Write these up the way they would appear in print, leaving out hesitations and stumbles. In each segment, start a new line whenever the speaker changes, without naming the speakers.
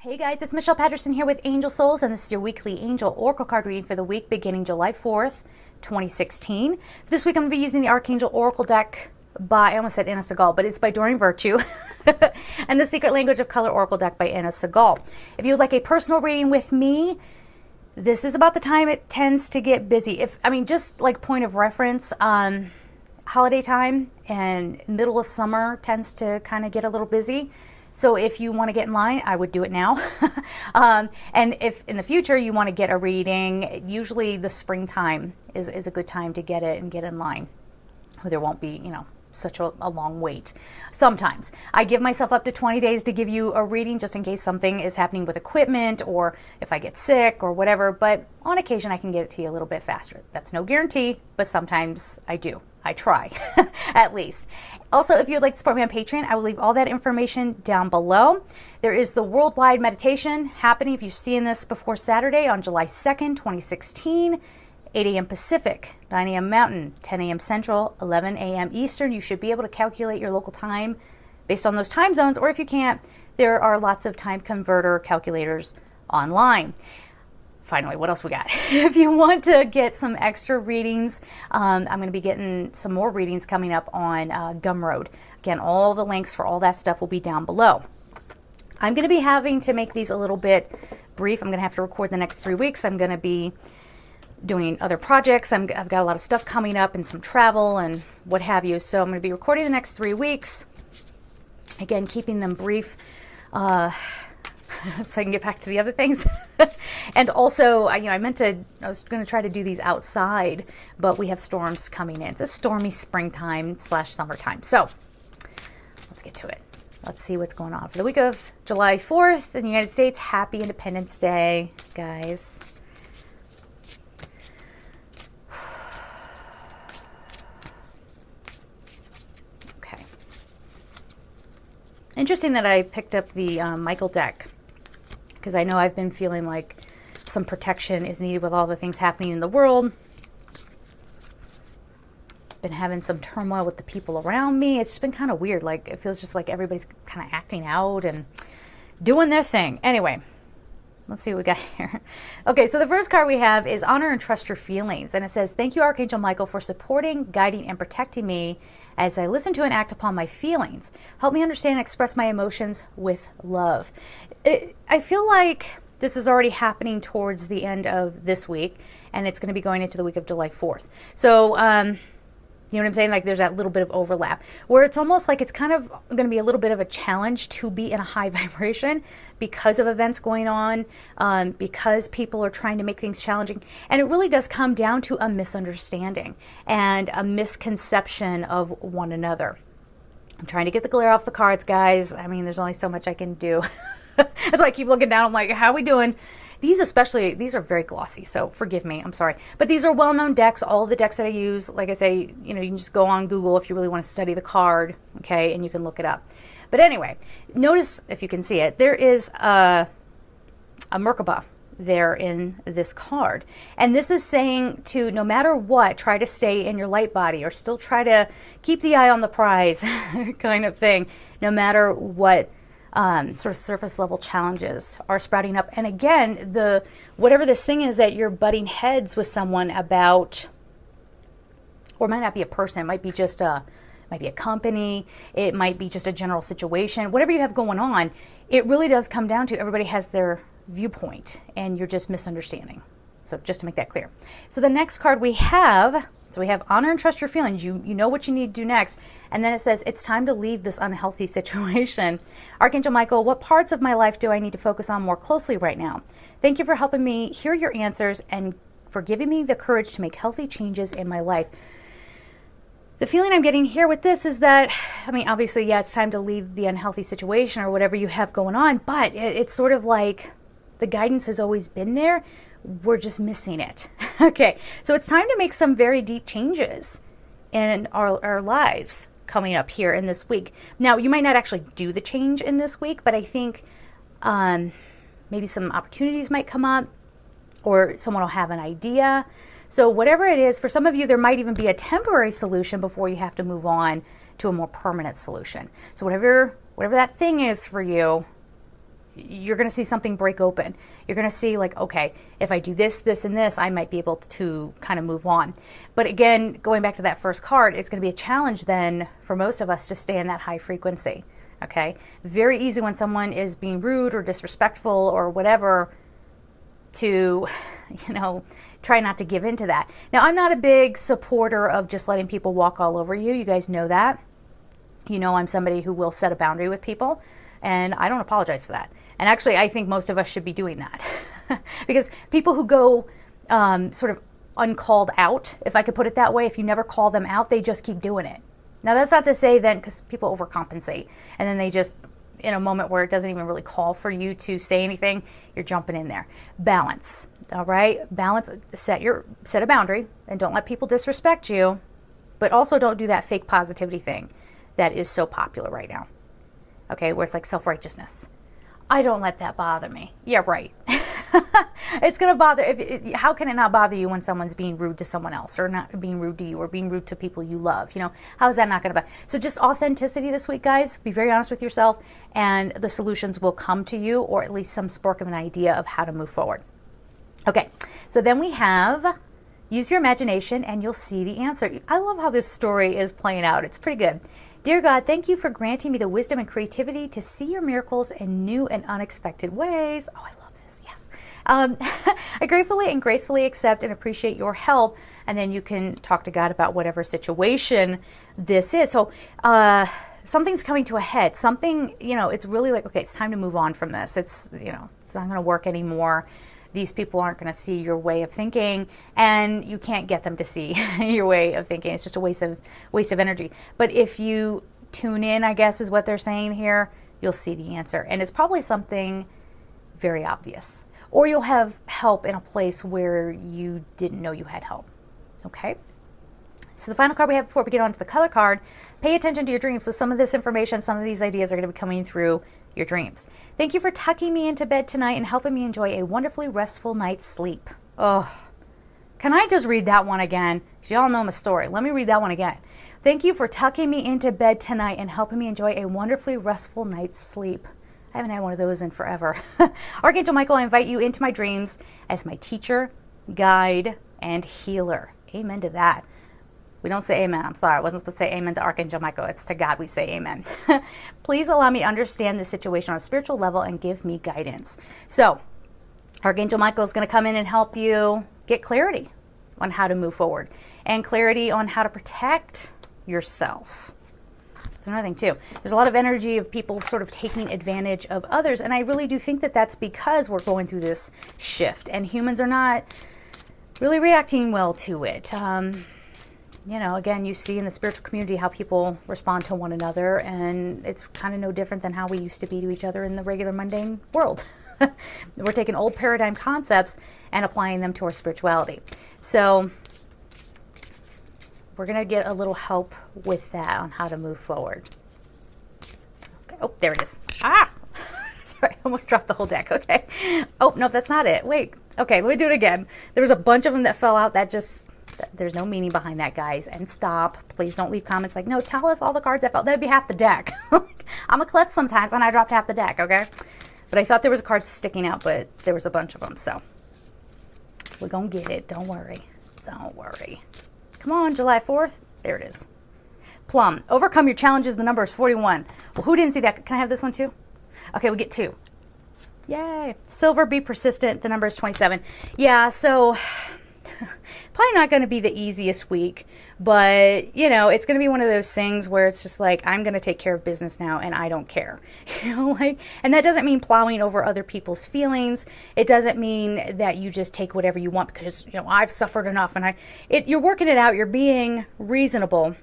Hey guys, it's Michelle Patterson here with Angel Souls, and this is your weekly Angel Oracle card reading for the week beginning July 4th, 2016. This week I'm going to be using the Archangel Oracle deck by, I almost said Anna Segal, but it's by Doreen Virtue, and the Secret Language of Color Oracle deck by Anna Segal. If you would like a personal reading with me, this is about the time it tends to get busy. Just like point of reference, holiday time and middle of summer tends to kind of get a little busy. So if you want to get in line, I would do it now. And if in the future you want to get a reading, usually the springtime is a good time to get it and get in line. There won't be, such a long wait. Sometimes I give myself up to 20 days to give you a reading just in case something is happening with equipment or if I get sick or whatever. But on occasion, I can get it to you a little bit faster. That's no guarantee, but sometimes I do. I try, at least. Also, if you'd like to support me on Patreon, I will leave all that information down below. There is the worldwide meditation happening, if you're seeing this before Saturday, on July 2nd, 2016, 8 a.m. Pacific, 9 a.m. Mountain, 10 a.m. Central, 11 a.m. Eastern. You should be able to calculate your local time based on those time zones, or if you can't, there are lots of time converter calculators online. Finally, what else we got? If you want to get some extra readings, I'm going to be getting some more readings coming up on Gumroad. Again, all the links for all that stuff will be down below. I'm going to be having to make these a little bit brief. I'm going to have to record the next 3 weeks. I'm going to be doing other projects. I've got a lot of stuff coming up and some travel and what have you. So I'm going to be recording the next 3 weeks. Again, keeping them brief. So I can get back to the other things. And also, I was going to try to do these outside, but we have storms coming in. It's a stormy springtime/summertime. So let's get to it. Let's see what's going on for the week of July 4th in the United States. Happy Independence Day, guys. Okay. Interesting that I picked up the Michael deck, because I know I've been feeling like some protection is needed with all the things happening in the world. Been having some turmoil with the people around me. It's just been kind of weird. Like, it feels just like everybody's kind of acting out and doing their thing. Anyway, let's see what we got here. Okay, so the first card we have is Honor and Trust Your Feelings. And it says, thank you, Archangel Michael, for supporting, guiding, and protecting me as I listen to and act upon my feelings. Help me understand and express my emotions with love. I feel like this is already happening towards the end of this week, and it's going to be going into the week of July 4th. So, you know what I'm saying? Like, there's that little bit of overlap where it's almost like it's kind of going to be a little bit of a challenge to be in a high vibration because of events going on, because people are trying to make things challenging. And it really does come down to a misunderstanding and a misconception of one another. I'm trying to get the glare off the cards, guys. I mean, there's only so much I can do. That's why I keep looking down. I'm like, how are we doing? These are very glossy, so forgive me. I'm sorry. But these are well-known decks. All the decks that I use, like I say, you can just go on Google if you really want to study the card, okay, and you can look it up. But anyway, notice, if you can see it, there is a Merkaba there in this card. And this is saying to, no matter what, try to stay in your light body, or still try to keep the eye on the prize kind of thing, no matter what sort of surface level challenges are sprouting up. And again, whatever this thing is that you're butting heads with someone about, or it might not be a person, it might be just a company, it might be just a general situation, whatever you have going on, it really does come down to everybody has their viewpoint and you're just misunderstanding. So just to make that clear. So the next card we have, Honor and Trust Your Feelings. You know what you need to do next. And then it says, it's time to leave this unhealthy situation. Archangel Michael, what parts of my life do I need to focus on more closely right now? Thank you for helping me hear your answers and for giving me the courage to make healthy changes in my life. The feeling I'm getting here with this is that, obviously, yeah, it's time to leave the unhealthy situation or whatever you have going on, but it's sort of like the guidance has always been there. We're just missing it. Okay, so it's time to make some very deep changes in our lives coming up here in this week. Now, you might not actually do the change in this week, but I think maybe some opportunities might come up, or someone will have an idea. So whatever it is, for some of you, there might even be a temporary solution before you have to move on to a more permanent solution. So whatever that thing is for you, you're going to see something break open. You're going to see like, okay, if I do this, this, and this, I might be able to kind of move on. But again, going back to that first card, it's going to be a challenge then for most of us to stay in that high frequency. Okay. Very easy when someone is being rude or disrespectful or whatever to, try not to give in to that. Now, I'm not a big supporter of just letting people walk all over you. You guys know that. I'm somebody who will set a boundary with people, and I don't apologize for that. And actually, I think most of us should be doing that because people who go sort of uncalled out, if I could put it that way, if you never call them out, they just keep doing it. Now, that's not to say then, because people overcompensate, and then they just, in a moment where it doesn't even really call for you to say anything, you're jumping in there. Balance, all right? Balance, set a boundary, and don't let people disrespect you, but also don't do that fake positivity thing that is so popular right now, okay, where it's like self-righteousness. I don't let that bother me. Yeah, right. It's going to bother. How can it not bother you when someone's being rude to someone else or not being rude to you or being rude to people you love? How is that not going to bother? So just authenticity this week, guys. Be very honest with yourself, and the solutions will come to you, or at least some spark of an idea of how to move forward. Okay, so then we have use your imagination and you'll see the answer. I love how this story is playing out. It's pretty good. Dear God, thank you for granting me the wisdom and creativity to see your miracles in new and unexpected ways. Oh, I love this. Yes. I gratefully and gracefully accept and appreciate your help. And then you can talk to God about whatever situation this is. So something's coming to a head. Something, it's really like, okay, it's time to move on from this. It's not going to work anymore. These people aren't going to see your way of thinking, and you can't get them to see your way of thinking. It's just a waste of energy. But if you tune in, I guess is what they're saying here, you'll see the answer. And it's probably something very obvious. Or you'll have help in a place where you didn't know you had help. Okay? So the final card we have before we get on to the color card, pay attention to your dreams. So some of this information, some of these ideas are going to be coming through your dreams. Thank you for tucking me into bed tonight and helping me enjoy a wonderfully restful night's sleep. Oh, can I just read that one again? Because y'all know my story. Let me read that one again. Thank you for tucking me into bed tonight and helping me enjoy a wonderfully restful night's sleep. I haven't had one of those in forever. Archangel Michael, I invite you into my dreams as my teacher, guide, and healer. Amen to that. We don't say amen. I'm sorry. I wasn't supposed to say amen to Archangel Michael. It's to God we say amen. Please allow me to understand the situation on a spiritual level and give me guidance. So Archangel Michael is going to come in and help you get clarity on how to move forward and clarity on how to protect yourself. That's another thing too. There's a lot of energy of people sort of taking advantage of others. And I really do think that that's because we're going through this shift and humans are not really reacting well to it. Again, you see in the spiritual community how people respond to one another, and it's kind of no different than how we used to be to each other in the regular mundane world. We're taking old paradigm concepts and applying them to our spirituality. So we're going to get a little help with that on how to move forward. Okay. Oh, there it is. Ah! Sorry, I almost dropped the whole deck. Okay. Oh, no, that's not it. Wait. Okay, let me do it again. There was a bunch of them that fell out. There's no meaning behind that, guys. And stop. Please don't leave comments like, no, tell us all the cards that fell. That'd be half the deck. I'm a klutz sometimes, and I dropped half the deck, okay? But I thought there was a card sticking out, but there was a bunch of them, so we're going to get it. Don't worry. Don't worry. Come on, July 4th. There it is. Plum. Overcome your challenges. The number is 41. Well, who didn't see that? Can I have this one too? Okay, we get 2. Yay. Silver. Be persistent. The number is 27. Yeah, so probably not going to be the easiest week, but it's going to be one of those things where it's just like, I'm going to take care of business now and I don't care. And that doesn't mean plowing over other people's feelings. It doesn't mean that you just take whatever you want because, I've suffered enough and you're working it out. You're being reasonable,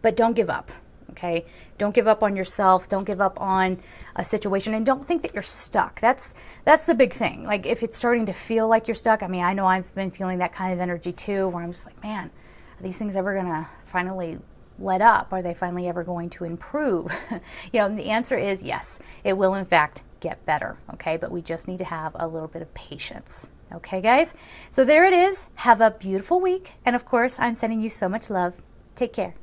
but don't give up. Okay. Don't give up on yourself. Don't give up on a situation, and don't think that you're stuck. That's the big thing. Like if it's starting to feel like you're stuck, I know I've been feeling that kind of energy too, where I'm just like, man, are these things ever going to finally let up? Are they finally ever going to improve? And the answer is yes, it will in fact get better. Okay. But we just need to have a little bit of patience. Okay, guys. So there it is. Have a beautiful week. And of course, I'm sending you so much love. Take care.